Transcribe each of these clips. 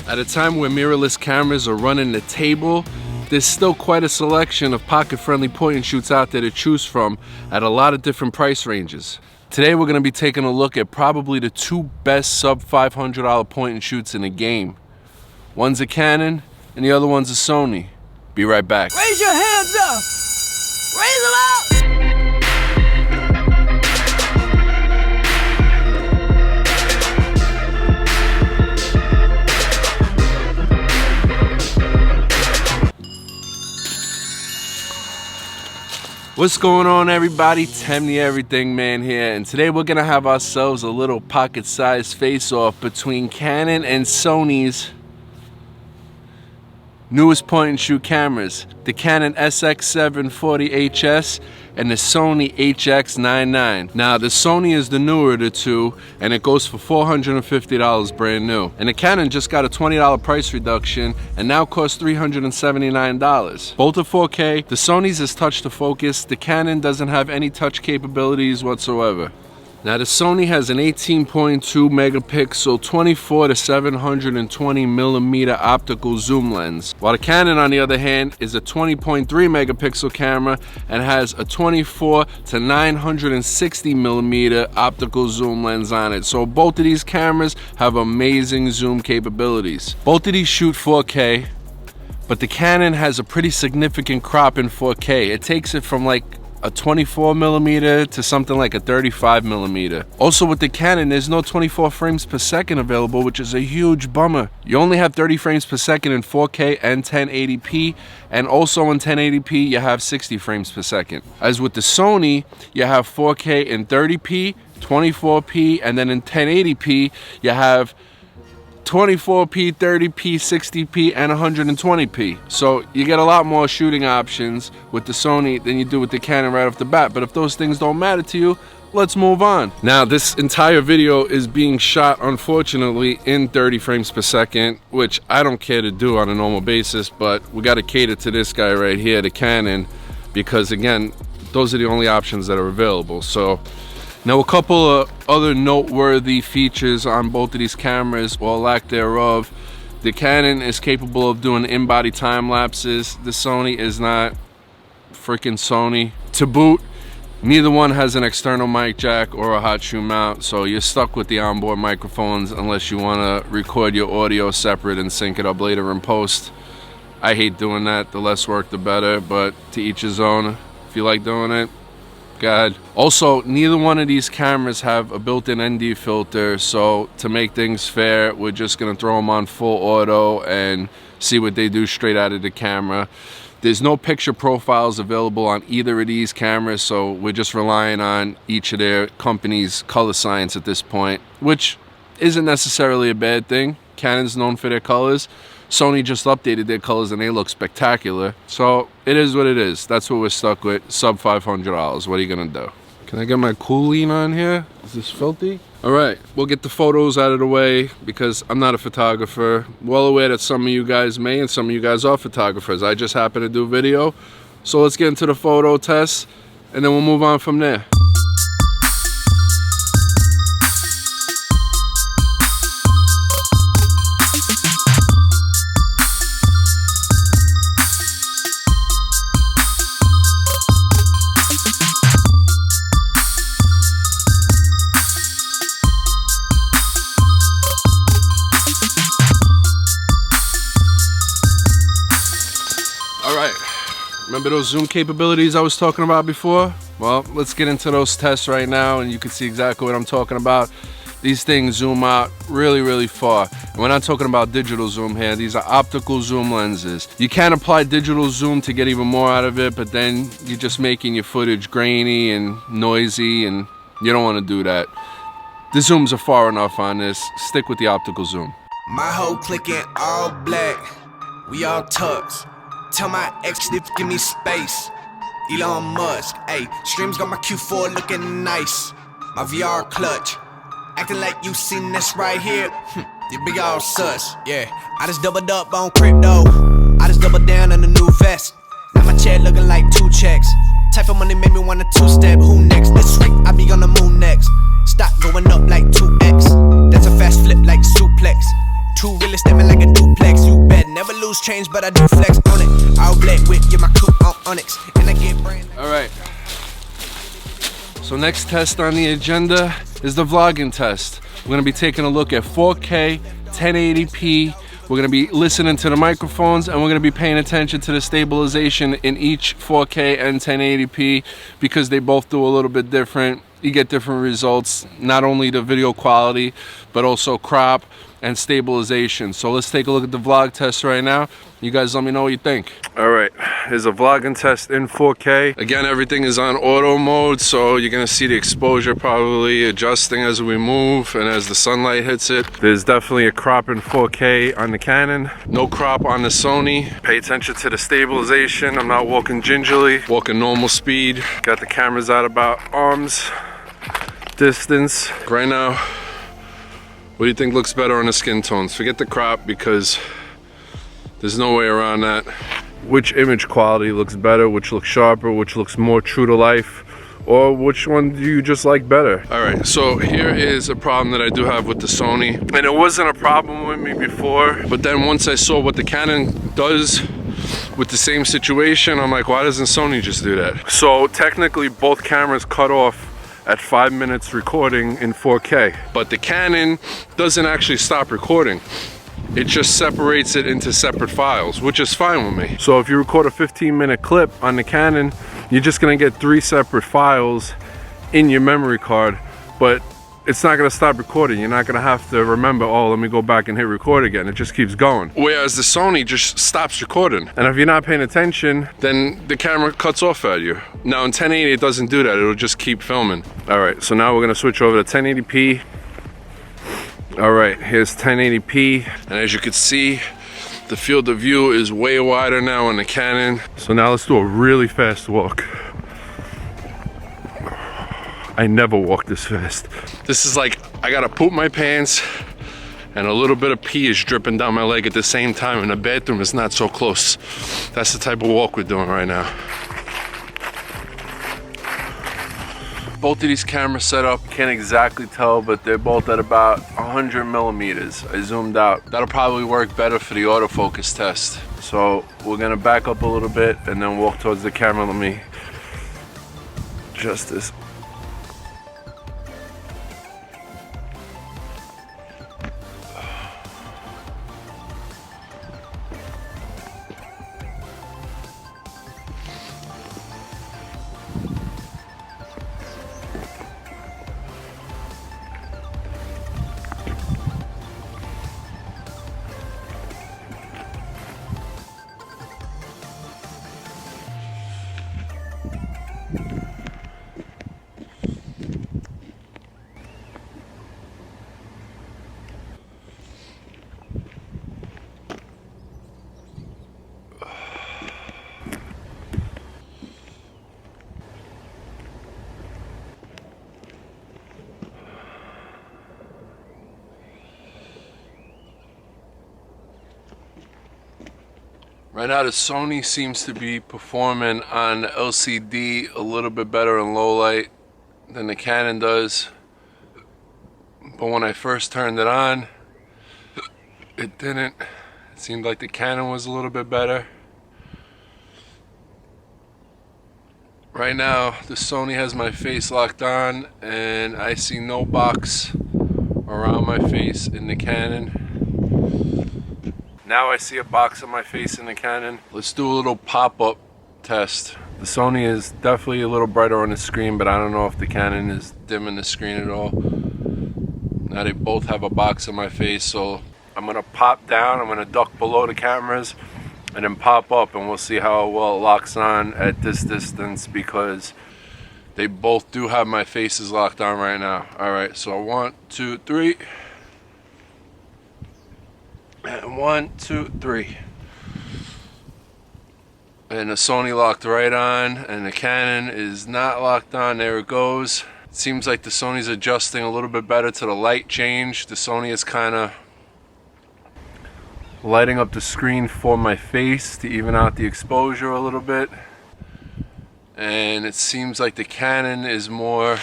At a time where mirrorless cameras are running the table, there's still quite a selection of pocket-friendly point and shoots out there to choose from at a lot of different price ranges. Today we're going to be taking a look at probably the two best sub $500 point and shoots in the game. One's a Canon and the other one's a Sony. Be right back. Raise your hands up! Raise them up! What's going on, everybody? Tem the Everything Man here, and today we're gonna have ourselves a little pocket-sized face-off between Canon and Sony's newest point-and-shoot cameras, the Canon SX740 HS and the Sony HX99. Now, the Sony is the newer of the two, and it goes for $450 brand new. And the Canon just got a $20 price reduction and now costs $379. Both are 4K. The Sony's is touch to focus. The Canon doesn't have any touch capabilities whatsoever. Now, the Sony has an 18.2 megapixel 24 to 720 millimeter optical zoom lens, while the Canon, on the other hand, is a 20.3 megapixel camera and has a 24 to 960 millimeter optical zoom lens on it. So both of these cameras have amazing zoom capabilities. Both of these shoot 4K, but the Canon has a pretty significant crop in 4K. It takes it from like a 24 millimeter to something like a 35 millimeter. Also, with the Canon, there's no 24 frames per second available, which is a huge bummer. You only have 30 frames per second in 4K and 1080p, and also in 1080p you have 60 frames per second. As with the Sony, you have 4K in 30p, 24p, and then in 1080p you have 24p, 30p, 60p, and 120p. So you get a lot more shooting options with the Sony than you do with the Canon right off the bat. But if those things don't matter to you, let's move on. Now, this entire video is being shot, unfortunately, in 30 frames per second, which I don't care to do on a normal basis, but we got to cater to this guy right here, the Canon, because again, those are the only options that are available. So now, a couple of other noteworthy features on both of these cameras, or lack thereof. The Canon is capable of doing in-body time lapses. The Sony is not freaking Sony. To boot, neither one has an external mic jack or a hot shoe mount, so you're stuck with the onboard microphones unless you want to record your audio separate and sync it up later in post. I hate doing that. The less work, the better, but to each his own. If you like doing it, God. Also, neither one of these cameras have a built-in ND filter, so to make things fair, we're just gonna throw them on full auto and see what they do straight out of the camera. There's no picture profiles available on either of these cameras, so we're just relying on each of their company's color science at this point, which isn't necessarily a bad thing. Canon's known for their colors. Sony just updated their colors and they look spectacular. So it is what it is. That's what we're stuck with. Sub $500. What are you gonna do? Can I get my cooling on here? Is this filthy? All right, we'll get the photos out of the way because I'm not a photographer. Well aware that some of you guys may and some of you guys are photographers. I just happen to do video. So let's get into the photo test and then we'll move on from there. Remember those zoom capabilities I was talking about before? Well, let's get into those tests right now and you can see exactly what I'm talking about. These things zoom out really, really far. And we're not talking about digital zoom here. These are optical zoom lenses. You can apply digital zoom to get even more out of it, but then you're just making your footage grainy and noisy and you don't want to do that. The zooms are far enough on this. Stick with the optical zoom. My whole clique in all black, we all tucks. Tell my ex to give me space. Elon Musk, ayy, streams got my Q4 looking nice. My VR clutch, acting like you seen this right here. You big all sus, yeah. I just doubled up on crypto. I just doubled down on the new vest. Now my chair looking like 2 checks. Type of money made me want a 2-step. Who next? This week I be on the moon next. Stock going up like 2x. That's a fast flip like suplex. 2 really stepping like a duplex. You bet never lose change, but I do flex on it. All black with my coupe on Onyx, and I get brain. All right. So next test on the agenda is the vlogging test. We're gonna be taking a look at 4K, 1080p. We're gonna be listening to the microphones, and we're gonna be paying attention to the stabilization in each 4K and 1080p because they both do a little bit different. You get different results, not only the video quality, but also crop and stabilization. So let's take a look at the vlog test right now. You guys let me know what you think. All right, here's a vlogging test in 4K. Again, everything is on auto mode, so you're gonna see the exposure probably adjusting as we move and as the sunlight hits it. There's definitely a crop in 4K on the Canon, no crop on the Sony. Pay attention to the stabilization. I'm not walking gingerly, walking normal speed. Got the cameras out about arms distance. Right now, what do you think looks better on the skin tones? Forget the crop because there's no way around that. Which image quality looks better, which looks sharper, which looks more true to life, or which one do you just like better? All right, so here is a problem that I do have with the Sony, and it wasn't a problem with me before, but then once I saw what the Canon does with the same situation, I'm like, why doesn't Sony just do that? So technically both cameras cut off at 5 minutes recording in 4K, but the Canon doesn't actually stop recording. It just separates it into separate files, which is fine with me. So if you record a 15-minute clip on the Canon, you're just gonna get 3 separate files in your memory card, but it's not gonna stop recording. You're not gonna have to remember, oh, let me go back and hit record again. It just keeps going. Whereas the Sony just stops recording. And if you're not paying attention, then the camera cuts off at you. Now in 1080, it doesn't do that. It'll just keep filming. All right, so now we're gonna switch over to 1080p. All right, here's 1080p. And as you can see, the field of view is way wider now on the Canon. So now let's do a really fast walk. I never walk this fast. This is like, I gotta poop my pants and a little bit of pee is dripping down my leg at the same time, and the bathroom is not so close. That's the type of walk we're doing right now. Both of these camera setup, can't exactly tell, but they're both at about 100 millimeters. I zoomed out. That'll probably work better for the autofocus test. So we're gonna back up a little bit and then walk towards the camera. Let me adjust this. Right now the Sony seems to be performing on LCD a little bit better in low light than the Canon does. But when I first turned it on, it didn't. It seemed like the Canon was a little bit better. Right now the Sony has my face locked on and I see no box around my face in the Canon. Now I see a box on my face in the Canon. Let's do a little pop-up test. The Sony is definitely a little brighter on the screen, but I don't know if the Canon is dimming the screen at all. Now they both have a box on my face, so I'm gonna pop down, I'm gonna duck below the cameras, and then pop up, and we'll see how well it locks on at this distance, because They both do have my faces locked on right now. All right, so 1, 2, 3. And 1, 2, 3. And the Sony locked right on, and the Canon is not locked on. There it goes. It seems like the Sony's adjusting a little bit better to the light change. The Sony is kind of lighting up the screen for my face to even out the exposure a little bit. And it seems like the Canon is more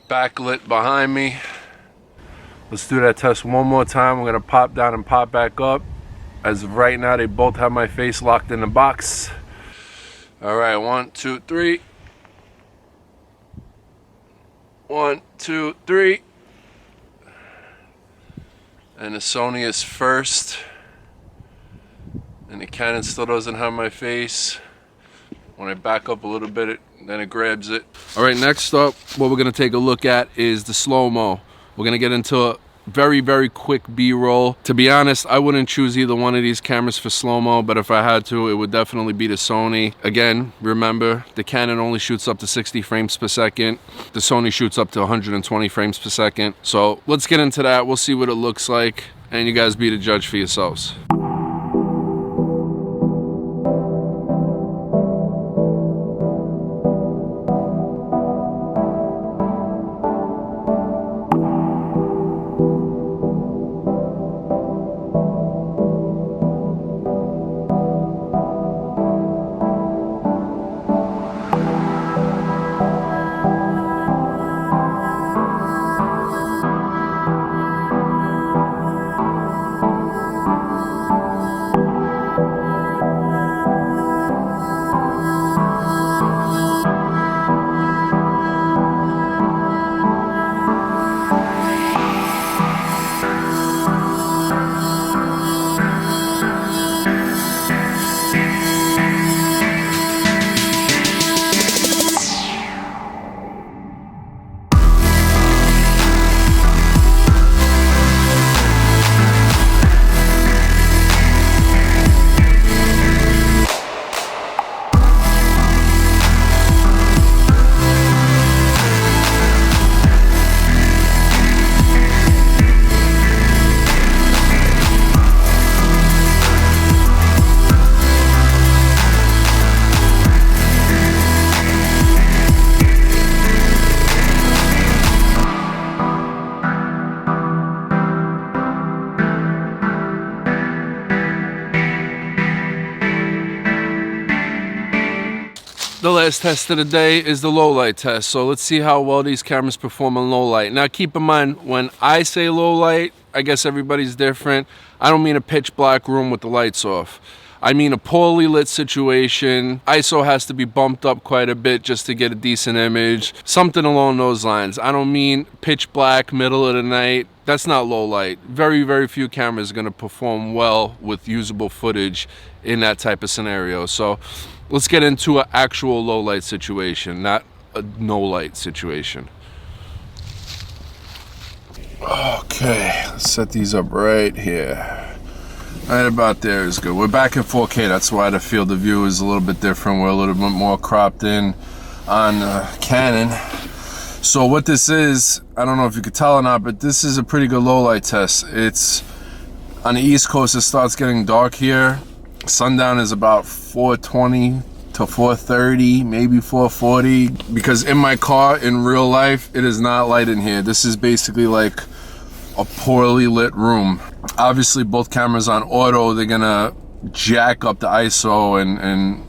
backlit behind me. Let's do that test one more time. We're gonna pop down and pop back up. As of right now, they both have my face locked in the box. All right, 1, 2, 3. 1, 2, 3. And the Sony is first. And the Canon still doesn't have my face. When I back up a little bit, then it grabs it. All right, next up, what we're gonna take a look at is the slow-mo. We're gonna get into a very quick B-roll. To be honest, I wouldn't choose either one of these cameras for slow-mo, but if I had to, it would definitely be the Sony. Again, remember, the Canon only shoots up to 60 frames per second. The Sony shoots up to 120 frames per second. So let's get into that. We'll see what it looks like, and you guys be the judge for yourselves. The last test of the day is the low light test. So let's see how well these cameras perform on low light. Now keep in mind, when I say low light, I guess everybody's different. I don't mean a pitch black room with the lights off. I mean a poorly lit situation. ISO has to be bumped up quite a bit just to get a decent image. Something along those lines. I don't mean pitch black, middle of the night. That's not low light. Very few cameras are gonna perform well with usable footage in that type of scenario. So let's get into an actual low light situation, not a no light situation. Okay, let's set these up right here. Right about there is good. We're back in 4K, that's why the field of view is a little bit different. We're a little bit more cropped in on Canon. So what this is, I don't know if you could tell or not, but this is a pretty good low light test. It's on the East Coast, it starts getting dark here. Sundown is about 4:20 to 4:30, maybe 4:40. Because in my car, in real life, it is not light in here. This is basically like a poorly lit room. Obviously, both cameras on auto, they're gonna jack up the ISO and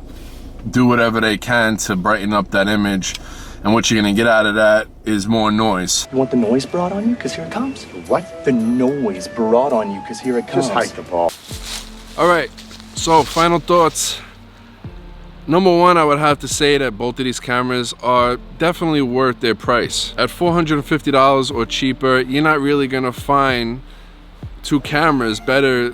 do whatever they can to brighten up that image. And what you're gonna get out of that is more noise. You want the noise brought on you? Because here it comes. What? The noise brought on you, because here it comes. Just hike the ball. All right, so final thoughts. Number one, I would have to say that both of these cameras are definitely worth their price. At $450 or cheaper, you're not really gonna find two cameras better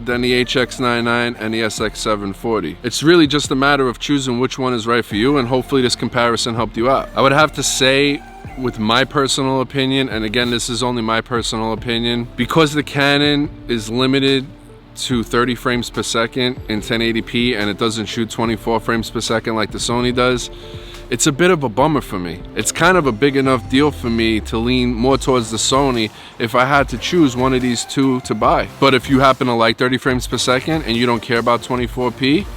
than the HX99 and the SX740. It's really just a matter of choosing which one is right for you, and hopefully this comparison helped you out. I would have to say, with my personal opinion, and again, this is only my personal opinion, because the Canon is limited to 30 frames per second in 1080p and it doesn't shoot 24 frames per second like the Sony does, it's a bit of a bummer for me. It's kind of a big enough deal for me to lean more towards the Sony if I had to choose one of these two to buy. But if you happen to like 30 frames per second and you don't care about 24p,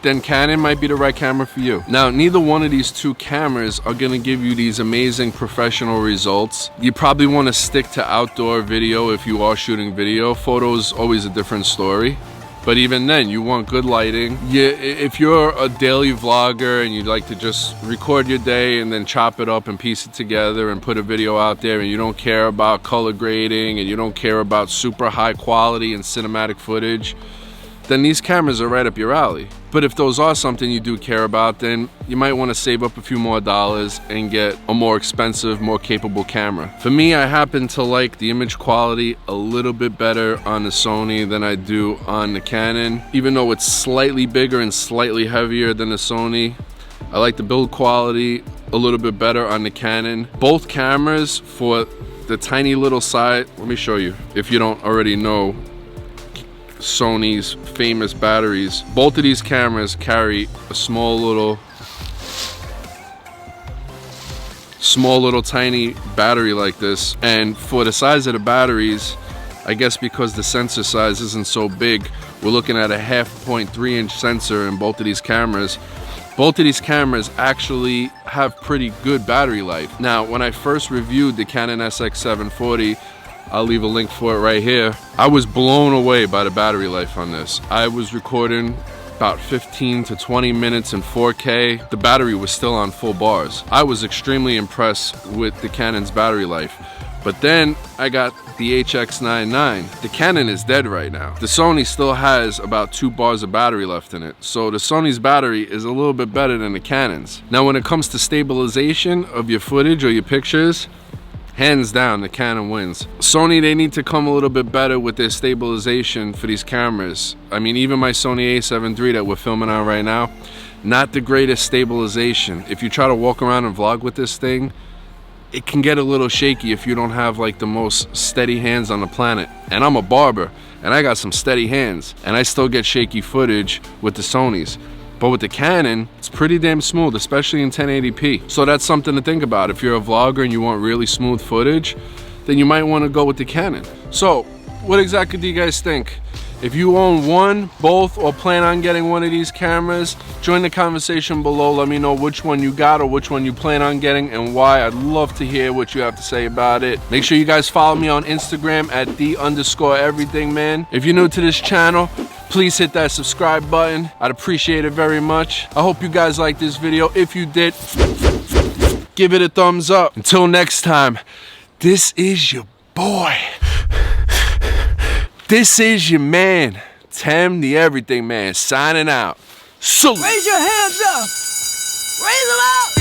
then Canon might be the right camera for you. Now, neither one of these two cameras are gonna give you these amazing professional results. You probably wanna stick to outdoor video if you are shooting video. Photos, always a different story. But even then, you want good lighting. Yeah, if you're a daily vlogger and you'd like to just record your day and then chop it up and piece it together and put a video out there, and you don't care about color grading and you don't care about super high quality and cinematic footage, then these cameras are right up your alley. But if those are something you do care about, then you might want to save up a few more dollars and get a more expensive, more capable camera. For me, I happen to like the image quality a little bit better on the Sony than I do on the Canon. Even though it's slightly bigger and slightly heavier than the Sony, I like the build quality a little bit better on the Canon. Both cameras, for the tiny little size, let me show you if you don't already know Sony's famous batteries. Both of these cameras carry a small little tiny battery like this, and for the size of the batteries, I guess because the sensor size isn't so big, we're looking at a 0.5-inch sensor in both of these cameras. Both of these cameras actually have pretty good battery life. Now, when I first reviewed the Canon SX740, I'll leave a link for it right here, I was blown away by the battery life on this. I was recording about 15 to 20 minutes in 4K. The battery was still on full bars. I was extremely impressed with the Canon's battery life. But then I got the HX99. The Canon is dead right now. The Sony still has about 2 bars of battery left in it. So the Sony's battery is a little bit better than the Canon's. Now, when it comes to stabilization of your footage or your pictures, hands down, the Canon wins. Sony, they need to come a little bit better with their stabilization for these cameras. I mean, even my Sony A7 III that we're filming on right now, not the greatest stabilization. If you try to walk around and vlog with this thing, it can get a little shaky if you don't have like the most steady hands on the planet. And I'm a barber, and I got some steady hands, and I still get shaky footage with the Sonys. But with the Canon, it's pretty damn smooth, especially in 1080p. So that's something to think about. If you're a vlogger and you want really smooth footage, then you might want to go with the Canon. So, what exactly do you guys think? If you own one, both, or plan on getting one of these cameras, join the conversation below. Let me know which one you got or which one you plan on getting and why. I'd love to hear what you have to say about it. Make sure you guys follow me on Instagram at @the_everythingman. If you're new to this channel, please hit that subscribe button. I'd appreciate it very much. I hope you guys liked this video. If you did, give it a thumbs up. Until next time, this is your boy. This is your man, Tim the Everything Man, signing out. Salute. Raise your hands up. Raise them up.